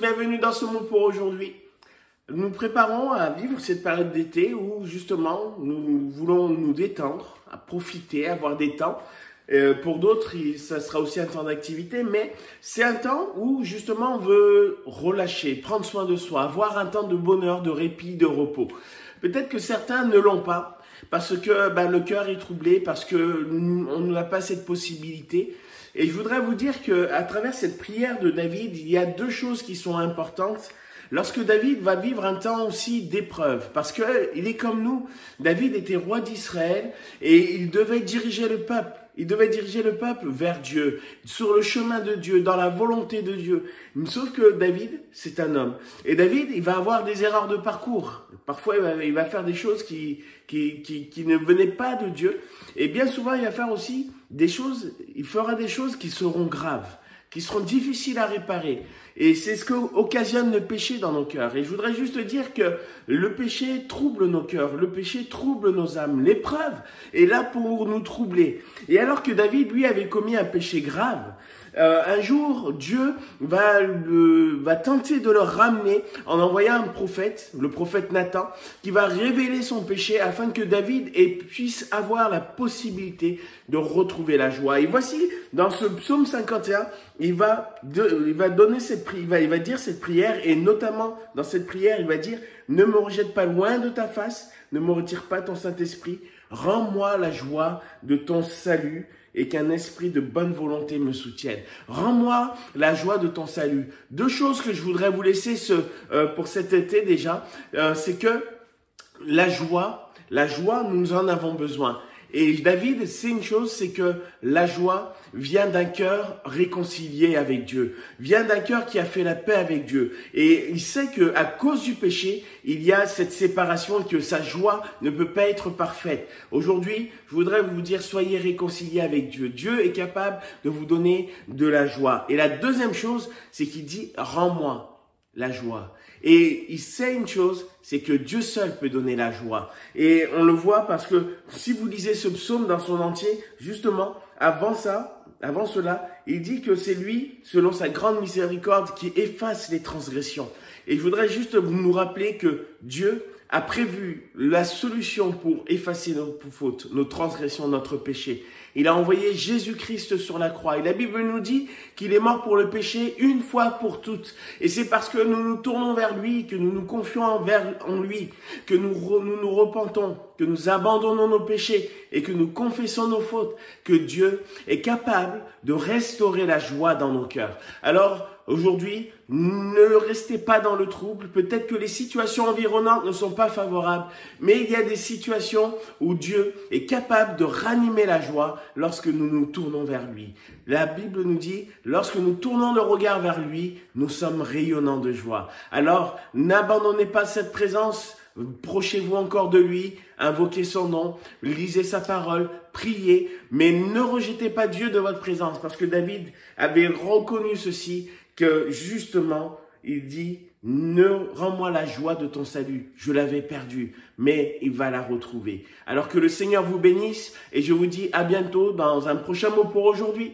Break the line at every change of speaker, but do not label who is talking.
bienvenue dans ce mot pour aujourd'hui. Nous préparons à vivre cette période d'été où justement nous voulons nous détendre, à profiter, avoir des temps. Pour d'autres, ça sera aussi un temps d'activité, mais c'est un temps où justement on veut relâcher, prendre soin de soi, avoir un temps de bonheur, de répit, de repos. Peut-être que certains ne l'ont pas parce que le cœur est troublé, parce que on n'a pas cette possibilité. Et je voudrais vous dire que à travers cette prière de David, il y a deux choses qui sont importantes. Lorsque David va vivre un temps aussi d'épreuve, parce que il est comme nous, David était roi d'Israël et il devait diriger le peuple. Il devait diriger le peuple vers Dieu, sur le chemin de Dieu, dans la volonté de Dieu. Sauf que David, c'est un homme. Et David, il va avoir des erreurs de parcours. Parfois, il va faire des choses qui ne venaient pas de Dieu. Et bien souvent, il va faire aussi il fera des choses qui seront graves, qui seront difficiles à réparer. Et c'est ce qu'occasionne le péché dans nos cœurs. Et je voudrais juste dire que le péché trouble nos cœurs, le péché trouble nos âmes. L'épreuve est là pour nous troubler. Et alors que David, lui, avait commis un péché grave, un jour, Dieu va tenter de le ramener en envoyant un prophète, le prophète Nathan, qui va révéler son péché afin que David puisse avoir la possibilité de retrouver la joie. Et voici, dans ce psaume 51, il va dire cette prière, et notamment dans cette prière, il va dire « Ne me rejette pas loin de ta face, ne me retire pas ton Saint-Esprit, rends-moi la joie de ton salut, et qu'un esprit de bonne volonté me soutienne. Rends-moi la joie de ton salut. » Deux choses que je voudrais vous laisser pour cet été déjà, c'est que la joie, nous en avons besoin. Et David, c'est une chose, c'est que la joie vient d'un cœur réconcilié avec Dieu, vient d'un cœur qui a fait la paix avec Dieu. Et il sait que à cause du péché, il y a cette séparation et que sa joie ne peut pas être parfaite. Aujourd'hui, je voudrais vous dire, soyez réconciliés avec Dieu. Dieu est capable de vous donner de la joie. Et la deuxième chose, c'est qu'il dit, rends-moi la joie. Et il sait une chose, c'est que Dieu seul peut donner la joie. Et on le voit parce que si vous lisez ce psaume dans son entier, justement, avant cela, il dit que c'est lui, selon sa grande miséricorde, qui efface les transgressions. Et je voudrais juste nous rappeler que Dieu a prévu la solution pour effacer nos fautes, nos transgressions, notre péché. Il a envoyé Jésus-Christ sur la croix. Et la Bible nous dit qu'il est mort pour le péché une fois pour toutes. Et c'est parce que nous nous tournons vers lui, que nous nous confions en lui, que nous nous repentons, que nous abandonnons nos péchés et que nous confessons nos fautes, que Dieu est capable de restaurer la joie dans nos cœurs. Alors, aujourd'hui, ne restez pas dans le trouble. Peut-être que les situations environnantes ne sont pas favorables, mais il y a des situations où Dieu est capable de ranimer la joie lorsque nous nous tournons vers lui. La Bible nous dit, lorsque nous tournons le regard vers lui, nous sommes rayonnants de joie. Alors, n'abandonnez pas cette présence. Prochez-vous encore de lui, invoquez son nom, lisez sa parole, priez, mais ne rejetez pas Dieu de votre présence, parce que David avait reconnu ceci, que justement, il dit, rends-moi la joie de ton salut. Je l'avais perdue, mais il va la retrouver. Alors que le Seigneur vous bénisse, et je vous dis à bientôt dans un prochain mot pour aujourd'hui.